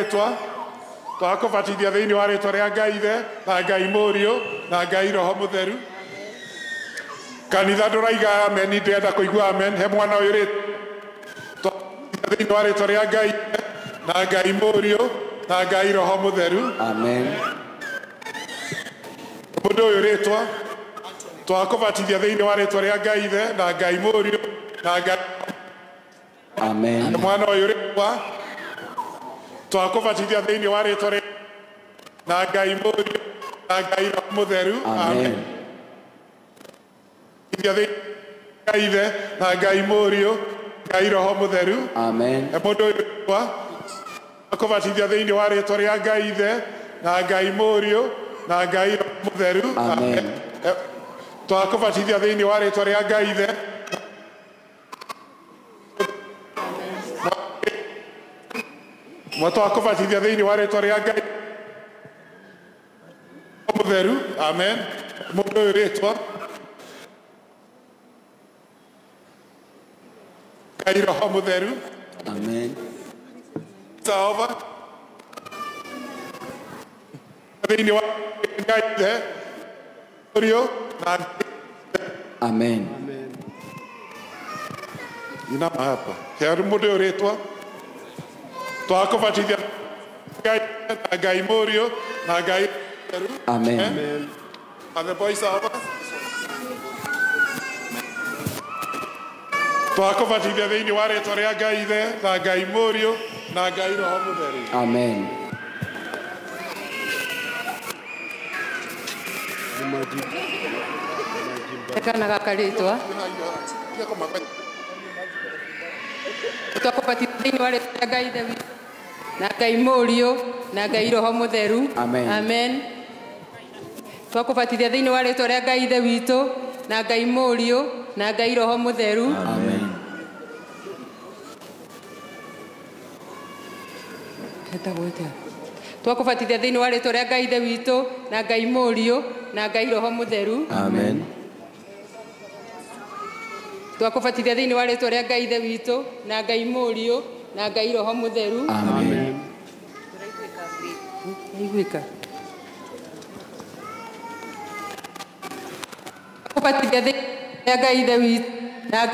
ritwa twakubatithia thiini wa ritwa ria Ngai Ithe na Ngai Mũriũ na Ngai Roho Mũtheru. Kanitha nduraiga amen, ndenda kuigua amen. He mwana uyu ritwa thiini wa ritwa ria Ngai na Ngai Mũriũ na Ngai Roho Mũtheru. Amen. Mundu uyu ritwa twakubatithia thiini wa ritwa ria Ngai Ithe na Ngai Mũriũ na Ngai. Amen. Mwana uyu ritwa twakubatithia thiini wa ritwa ria na Ngai Mũriũ na Ngai Roho Mũtheru. Amen. Ngai Ithe na Ngai Mũriũ Ngai Roho Mũtheru. Amen. Mundu uyu ritwa twakubatithia thiini wa ritwa ria Ngai Ithe na Ngai Mũriũ na Ngai Roho Mũtheru. Amen. Twakubatithia thiini wa ritwa ria Ngai Ithe twakubatithia thiini wa ritwa ria Ngai Mũtheru. Amen. Mundu uyu ritwa Ngai Roho Mũtheru. Amen. Jehova thiini wa Ngai Ithe Mũriũ na Amen. ina hapa heru mundu uyu ritwa twakubatithia Ngai na Ngai Mũriũ na Ngai Mũtheru. Amen. Amen. And the boys are over. Twakubatithia thiini wa ritwa ria Ngai Ithe na Ngai Mũriũ na Ngai Roho Mũtheru. Amen. Kana gakaritwa twakubatithia thiini wa ritwa ria Ngai Ithe na Ngai Mũriũ na Ngai Roho Mũtheru. Amen. Amen. Twakubatithia thiini wa ritwa ria Ngai Ithe witũ na Ngai Mũriũ na Ngai Roho Mũtheru. Amen. Twakubatithia thiini wa ritwa ria Ngai Ithe witũ na Ngai Mũriũ na Ngai Roho Mũtheru. Amen. Twakubatithia thiini wa ritwa ria Ngai Ithe witũ na Ngai Mũriũ na Ngai Roho Mũtheru. Amen. Igwika. Twakubatithia thiini wa Ngai Ithe witũ na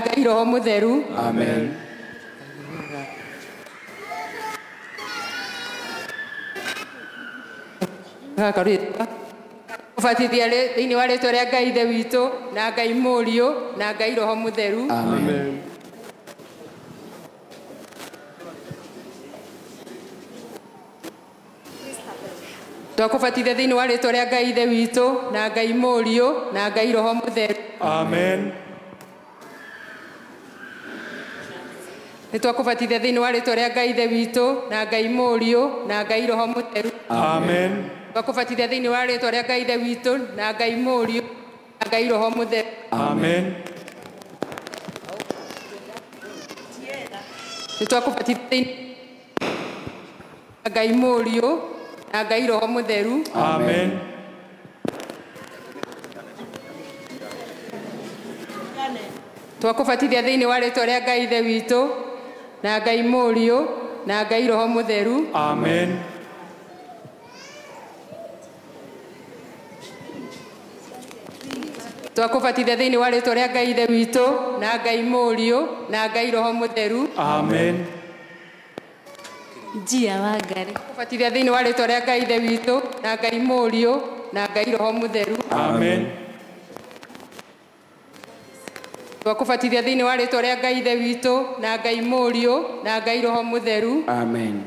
Ngai Roho Mũtheru. Amen. Twakubatithia thiini wa ritwa ria Ngai Ithe witũ na Ngai Mũriũ na Ngai Roho Mũtheru. Amen. Twakubatithia thiini wa ritwa ria Ngai Ithe witũ na Ngai Mũriũ na Ngai Roho Mũtheru. Amen. Twakubatithia thiini wa ritwa ria Ngai Ithe witũ na Ngai Mũriũ na Ngai Roho Mũtheru. Amen. Twakubatithia thiini wa ritwa ria Ngai Ithe witũ na Ngai Mũriũ na Ngai Roho Mũtheru. Amen. Twakubatithia thiini wa Ngai Mũriũ na Ngai Roho Mũtheru. Amen. Twakubatithia thiini wa ritwa ria Ngai Ithe witũ na Ngai Mũriũ na Ngai Roho Mũtheru. Amen. Twakubatithia thiini wa ritwa ria Ngai Ithe witũ na Ngai Mũriũ na Ngai Roho Mũtheru. Amen. Njia wa Ngai. Twakubatithia thiini wa ritwa ria Ngai Ithe witũ na Ngai Mũriũ na Ngai Roho Mũtheru. Amen. Twakubatithia thiini wa ritwa ria Ngai Ithe witũ na Ngai Mũriũ na Ngai Roho Mũtheru. Amen.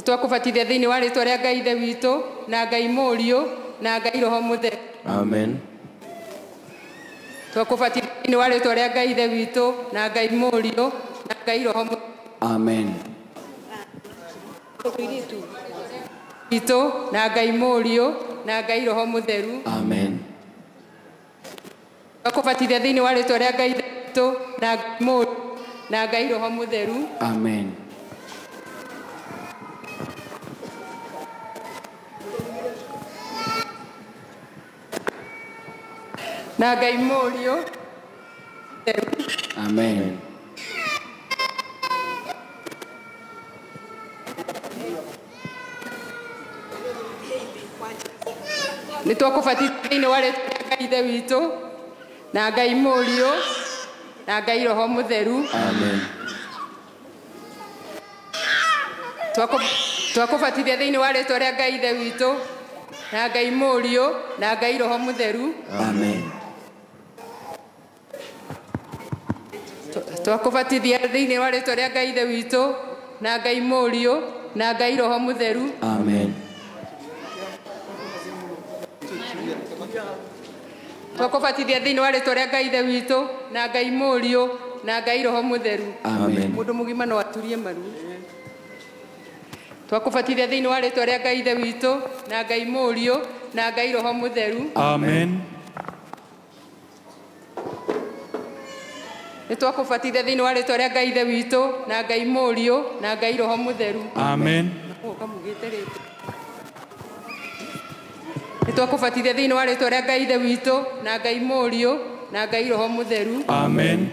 Twakubatithia thiini wa ritwa ria Ngai Ithe witũ na Ngai Mũriũ na Ngai Roho Mũtheru. Amen. Twakubatithia thiini wa ritwa ria Ngai Ithe witũ na Ngai Mũriũ na Ngai Roho Mũtheru. Amen. Witũ na Ngai Mũriũ na Ngai Roho Mũtheru. Amen. Twakubatithia thiini wa ritwa ria Ngai Ithe witũ na Ngai Mũriũ na Ngai Roho Mũtheru. Amen. Na Ngai Mũriũ. Amen. Nĩ twakũbatithia thĩinĩ wa rĩĩtwa rĩa Ngai Ithe witũ na Ngai Mũriũ na Ngai Roho Mũtheru. Amen. Twakũbatithia thĩinĩ wa rĩĩtwa rĩa Ngai Ithe witũ na Ngai Mũriũ na Ngai Roho Mũtheru. Amen. Twakũbatithia thĩinĩ wa rĩĩtwa rĩa Ngai Ithe witũ na Ngai Mũriũ na Ngai Roho Mũtheru. Amen. Twakũbatithia thĩinĩ wa rĩĩtwa rĩa Ngai Ithe witũ na Ngai Mũriũ na Ngai Roho Mũtheru. Amen. Mũndũ mũgima no aturie maru. Twakũbatithia thĩinĩ wa rĩĩtwa rĩa Ngai Ithe witũ na Ngai Mũriũ na Ngai Roho Mũtheru. Amen. Nĩ twakũbatithia thĩinĩ wa rĩĩtwa rĩa Ngai Ithe witũ na Ngai Mũriũ na Ngai Roho Mũtheru. Amen. Nĩ twakũbatithia thĩinĩ wa rĩĩtwa rĩa Ngai Ithe witũ na Ngai Mũriũ na Ngai Roho Mũtheru. Amen.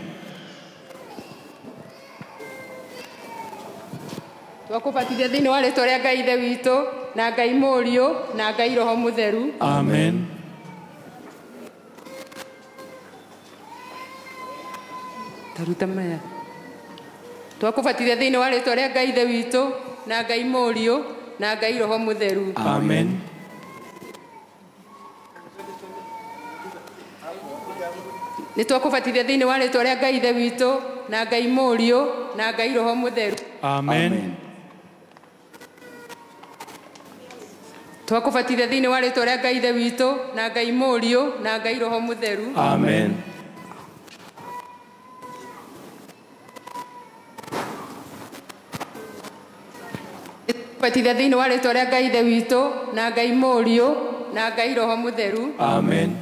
Twakũbatithia thĩinĩ wa rĩĩtwa rĩa Ngai Ithe witũ na Ngai Mũriũ na Ngai Roho Mũtheru. Amen. Taruta maya. Twakũbatithia thĩinĩ wa rĩĩtwa rĩa Ngai Ithe witũ na Ngai Mũriũ na Ngai Roho Mũtheru. Amen. Nĩ twakũbatithia thĩinĩ wa rĩĩtwa rĩa Ngai Ithe witũ na Ngai Mũriũ na Ngai Roho Mũtheru. Amen. Twakũbatithia thĩinĩ wa rĩĩtwa rĩa Ngai Ithe witũ na Ngai Mũriũ na Ngai Roho Mũtheru. Amen. Twakũbatithia thĩinĩ wa rĩĩtwa rĩa Ngai Ithe witũ na Ngai Mũriũ na Ngai Roho Mũtheru. Amen.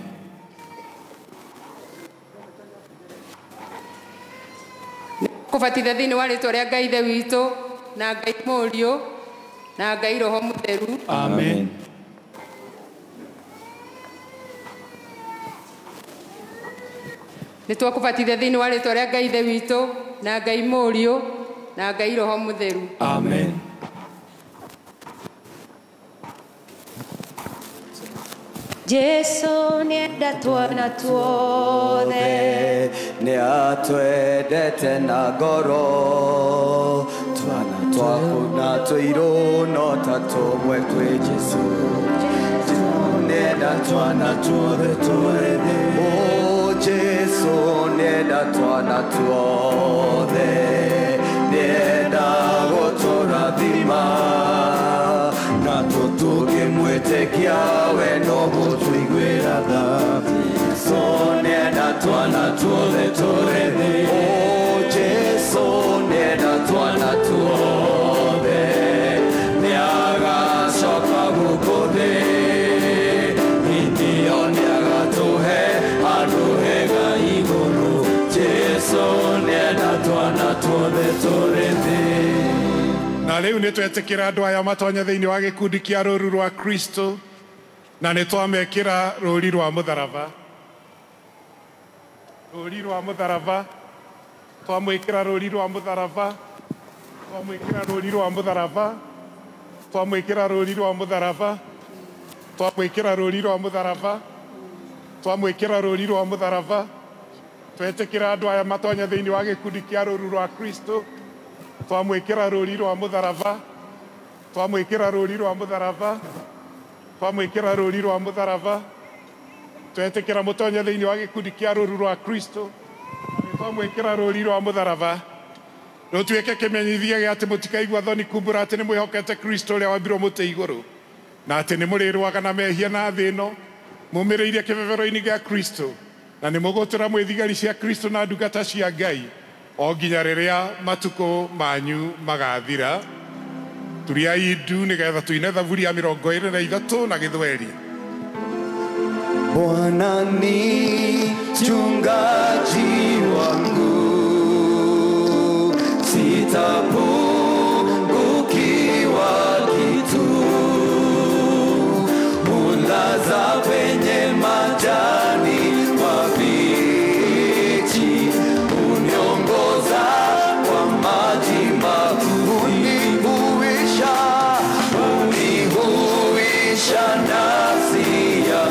Twakũbatithia thĩinĩ wa rĩĩtwa rĩa Ngai Ithe witũ na Ngai Mũriũ na Ngai Roho Mũtheru. Amen. Nĩ twakũbatithia thĩinĩ wa rĩĩtwa rĩa Ngai Ithe witũ na Ngai Mũriũ na Ngai Roho Mũtheru. Amen. Jesu nienda twana tuothe, Nĩ atwendete na ngoro, twana twaku na tũirũ no ta tũmwe twĩ Jesũ. Nĩenda twana tuothe tũrĩ thĩ. O Jesũ nĩenda twana tuothe, nĩenda gũtũrathima na tũtũngĩmwĩtĩkia we no gũtũiguĩra tha. Jesũ nĩenda twana tuothe tũrĩ thĩ. O Jesũ nĩenda twana tuothe, nĩagacoka gũkũ thĩ, hĩndĩ ĩyo nĩagatũhe handũ hega igũrũ. Jesũ nĩenda twana tuothe tũrĩ thĩ. Na rĩu nĩ twetĩkĩra andũ aya matonye thĩinĩ wa gĩkundi kĩa rũũru rwa Kristo, na nĩ twamekĩra rũũri rwa mũtharaba. Rũũri rwa mũtharaba, twamwĩkĩra rũũri rwa mũtharaba, twamwĩkĩra rũũri rwa mũtharaba, twamwĩkĩra rũũri rwa mũtharaba, twamwĩkĩra rũũri rwa mũtharaba, twamwĩkĩra rũũri rwa mũtharaba. Twetĩkĩra andũ aya matonye thĩinĩ wa gĩkundi kĩa rũũru rwa Kristo, twamwĩkĩra rũũri rwa mũtharaba, twamwĩkĩra rũũri rwa mũtharaba, twamwĩkĩra rũũri rwa mũtharaba. Twetĩkĩra mũtonye thĩinĩ wa gĩkundi kĩa rũũru rwa Kristo, twamwĩkĩra rũũri rwa mũtharaba. Rũtuĩke kĩmenyithia gĩa atĩ mũtikaigua thoni kumbũra atĩ nĩ mwĩhokete Kristo ũrĩa wambirwo mũtĩ igũrũ, na atĩ nĩ mũrĩrũaga na mehia na thĩ ĩno, mũmĩrĩirie kĩbebero-inĩ gĩa Kristo, na nĩ mũgũtũra mwĩthigari cia Kristo na ndungata cia Ngai o nginya rĩrĩa matukũ manyu magathira. Turiai ndu nĩgetha tuine Thaburi ya 23 na Gĩthweri. Bwana ni mchungaji wangu, sitapungukiwa kitu. Hunilaza penye majani mabichi, huniongoza kwa maji makuu. Hunihuisha nafsi yangu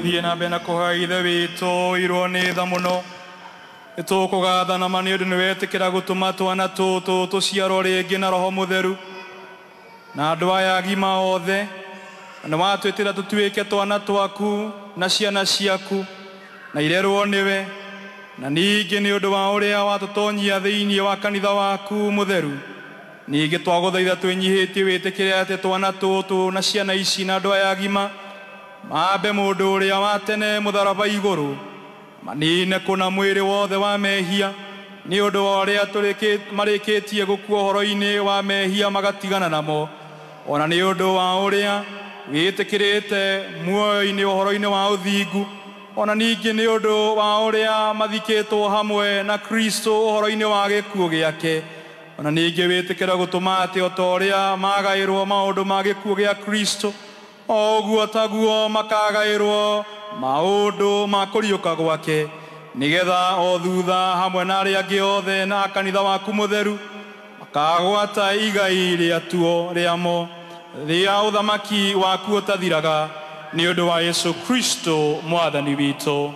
guthie na mbere na kuhoya ithe witũ irwo nĩ tha mũno nĩtũkũgatha ma nĩ ũndũ nĩwetĩkĩra gũtũma twana tũtũ tũciarwo rĩngĩ na Roho Mũtheru na andũ aya agima othe na nĩwatwĩtĩra tũtuĩke twana twaku na ciana ciaku na irerwo nĩwe na ningĩ nĩ ũndũ wa ũrĩa watũtonyia thĩinĩ wa kanitha waku mũtheru ningĩ twagũthaitha twĩnyihĩtie wĩtĩkĩre atĩ twana tũtũ na ciana ici na andũ aya agima mambe mũndũ ũrĩa wa tene mũtharaba igũrũ manine kũna mwĩrĩ wothe wa mehia nĩ ũndũ wa ũrĩa marĩkĩtie gũkua ũhoro-inĩ wa mehia magatigana namo ona nĩ ũndũ wa ũrĩa wĩtĩkĩrĩte muoyo-inĩ ũhoro-inĩ wa ũthingu ona ningĩ nĩ ũndũ wa ũrĩa mathikĩtwo hamwe na Kristo ũhoro-inĩ wa gĩkuũ gĩake ona ningĩ wĩtĩkĩra gũtũma atĩ o ta ũrĩa magaĩrwo maũndũ ma gĩkuũ gĩa Kristo o ũguo taguo makagaĩrwo maũndũ ma kũriũka gwake nĩgetha o thutha hamwe na arĩa angĩ othe na kanitha waku mũtheru makagwata igai rĩatuo rĩamo rĩa ũthamaki waku ũtathiraga nĩ ũndũ wa Yesu Kristo mwathani witũ.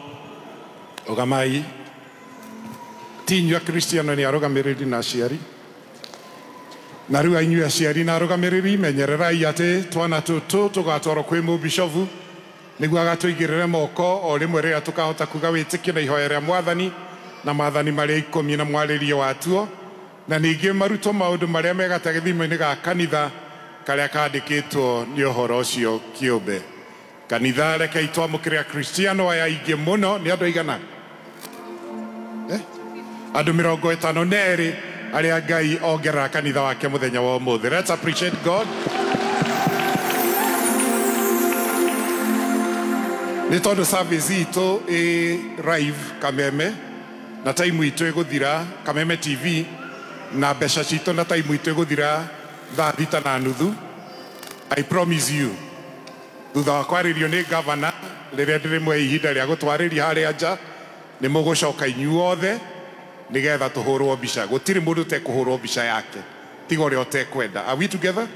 Ũgamai ti inyuĩ Akristiano nĩ arũgamĩrĩri na aciari na rĩu inyuĩ aciari na arũgamĩrĩri menyererai atĩ twana tũtũ tũgatwarwo kwĩ mũbishofu nĩguo agatũigĩrĩre moko o rĩmwe rĩrĩa tũkahota kuga wĩtĩkio na ihoya rĩa mwathani na maathani marĩa 10 na mwarĩrie watuo na ningĩ marutwo maũndũ marĩa me gatagathimo-inĩ ga kanitha karĩa kandĩkĩtwo nĩ ũhoro ũcio kĩũmbe. Kanitha rekei twamũkĩre Akristiano aya aingĩ mũno nĩ andũ aigana andũ 52 arĩa Ngai ongerera kanitha wake mũthenya wa ũmũthĩ. Let's appreciate God. Nĩ tondũ service itũ live Kameme na time itũ ĩgũthira Kameme TV na mbeca citũ na time itũ ĩgũthira 3:30. I promise you thutha wa kwarĩrio nĩ governor rĩrĩa ndĩrĩmwe ihinda rĩa gũtwarĩria harĩa nja nĩ mũgũcoka inyuothe nĩgetha tũhũrwo mbica. Gũtirĩ mũndũ ũtekũhũrwo mbica yake tiga ũrĩa ũtekwenda. Are we together?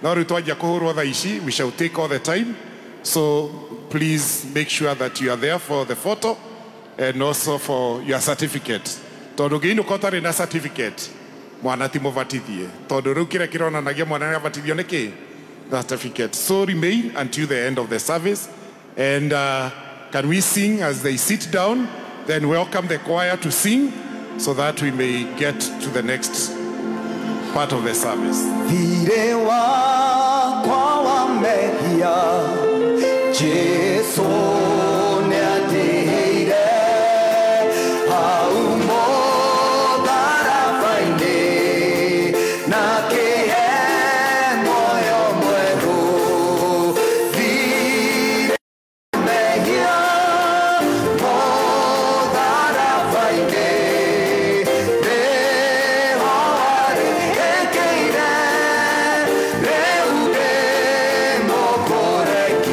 No rĩu twanjia kũhũrwo thaa ici, we shall take all the time, so please make sure that you are there for the photo and also for your certificate. Tondũ ngĩinũka ũtarĩ na certificate mwana ti mũbatithie, tondũ rĩu kĩrĩa kĩronanagia mwana nĩ abatithio nĩ kĩ? Certificate. So remain until the end of the service and can we sing as they sit down, then welcome the choir to sing so that we may get to the next part of the service. Thire wakwa wa mehia Jesu nĩ andĩhĩire hau mũtharaba-inĩ na kĩhe muoyo mwerũ. Thire mehia mũtharaba-inĩ nĩho arĩkĩire rĩu ndĩmũkũrekia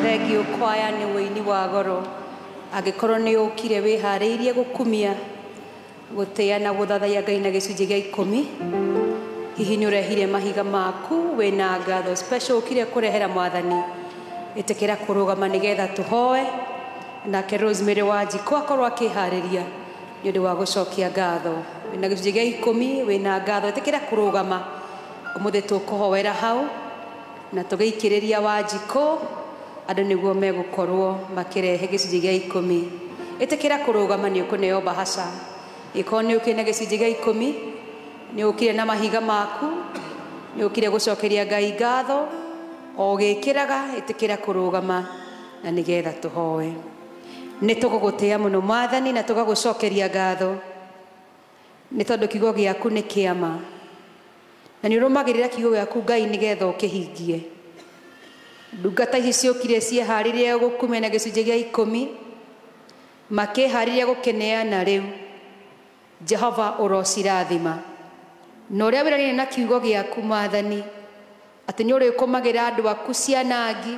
thengio kwaya nĩ wĩini wa goro angĩkorwo nĩ ũkire wĩharĩirie gũkumia gũtĩa na gũthathaiya Ngai na gĩcunjĩ gĩa 10 hihi nĩ ũrehire mahiga maku wĩna ngatho special ũkire kũrehera mwathani ĩtĩkĩra kũrũgama nĩgetha tũhoe nake Rosemary Wanjikũ akorwo akĩharĩria nĩ ũndũ wa gũcokia ngatho wĩna gĩcunjĩ gĩa 10 wĩna ngatho ĩtĩkĩra kũrũgama ũmũthĩ tũkũhoera hau na tũgĩikĩrĩria Wanjikũ andũ nĩguo megũkorwo makĩrehe gĩcunjĩ gĩa 10 ĩtĩkĩra kũrũgama nĩ ũkũneo bahasha ĩkorwo nĩ ũkĩne gĩcunjĩ gĩa 10 nĩ ũkire na mahiga maku nĩ ũkire gũcokeria Ngai ngatho o gĩkĩraga ĩtĩkĩra kũrũgama na nĩgetha tũhoe nĩ tũgũgũtĩa mũno mwathani na tũgagũcokeria ngatho nĩ tondũ kiugo gĩaku nĩ kĩama na nĩ ũrũmagĩrĩra kiugo gĩaku Ngai nĩgetha ũkĩhingie ndungata ici ciũkire cieharĩrie gũkumia na gĩcunjĩ gĩa 10 makeharĩria gũkeneana rĩu. Jehova ũrocirathima na ũrĩa wĩranĩire na kiugo gĩaku Mwathani atĩ nĩ ũrĩkũmagĩra andũ aku cianangi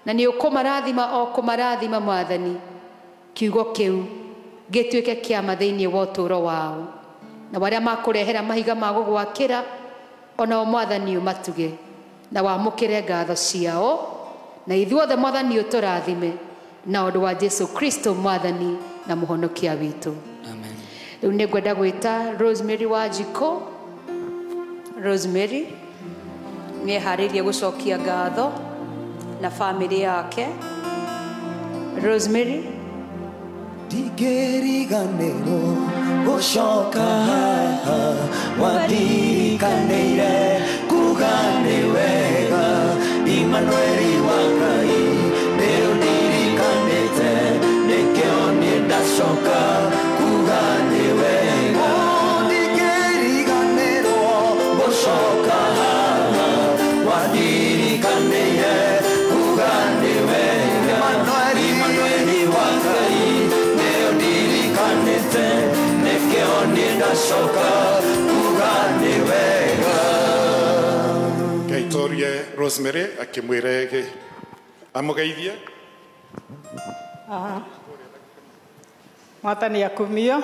na nĩ ũkũmarathima o kũmarathima Mwathani. Kiugo kĩu gĩtuĩke kĩama thĩinĩ wa ũtũũro wao, na barĩa makũrehera mahiga ma gũgwakĩra onao Mwathani ũmatuge na wamũkĩre ngatho ciao, na ithuothe Mwathani ũtũrathime na ũndũ wa Jesu Kristo Mwathani na mũhonokia witũ. Amen. Rĩu nĩ ngwenda gwĩta Rosemary Wanjiko. Rosemary nĩ eharĩirie gũcokia ngatho na family yake. Rosemary. Ndingĩriganĩrwo gũcoka haha, wandirikanĩire kuga nĩ wega. Imanueli wa Ngai nĩ ũndirikanĩte, nĩkĩo niĩ ndacoka kuga nĩ wega. Ndingĩriganĩrwo gũcoka haha, wandirikanĩire kuga nĩ wega. Imanueli wa Ngai nĩ ũndirikanĩte, nĩkĩo niĩ ndacoka kuga nĩ wega. Ngaitorie Rosemary akĩmwĩra amũgeithie. Mwathani akumio.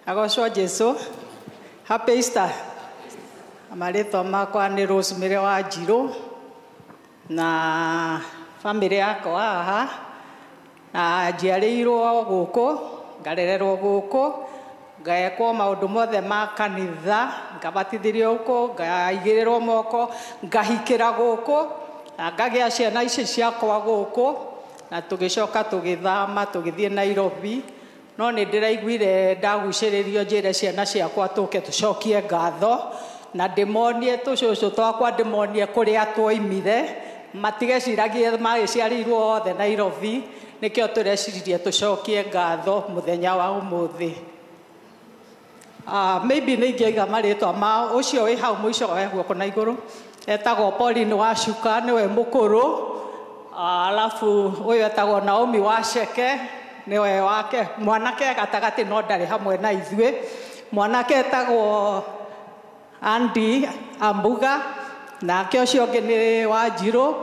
Agocwo Jesu. Happy Easter. Amarĩtwa makwa nĩ Rosemary Wanjirũ na family yakwa haha, na njiarĩirwo gũkũ, ngarererwo gũkũ, ngekwo maũndũ mothe ma kanitha, ngabatithĩrio gũkũ, ngaigĩrĩrwo moko, ngahikĩra gũkũ, na ngagĩa ciana ici ciakwa gũkũ, na tũgĩcoka tũgĩthama tũgĩthiĩ Nairobi. No nĩ ndĩraiguire ndagucĩrĩrio njĩre ciana ciakwa tũke tũcokie ngatho, na ndĩmonie tũcũcũ twakwa, ndĩmonie kũrĩa twoimire, matigeciragie magĩciarĩirwo othe Nairobi, nĩkĩo tũreciririe tũcokie ngatho mũthenya wa ũmũthĩ. Maybe nĩ ingĩiga marĩtwa ma ũcio wĩ hau mũico wa guoko na igũrũ, etagwo Pauline Wacuka, nĩwe mũkũrũ. Alafu ũyũ etagwo Naomi Waceke, nĩwe wake. Mwanake gatagatĩ no ndarĩ hamwe na ithuĩ. Mwanake etagwo Andy Ambuga, nake ũcio ũngĩ nĩ Wanjirũ.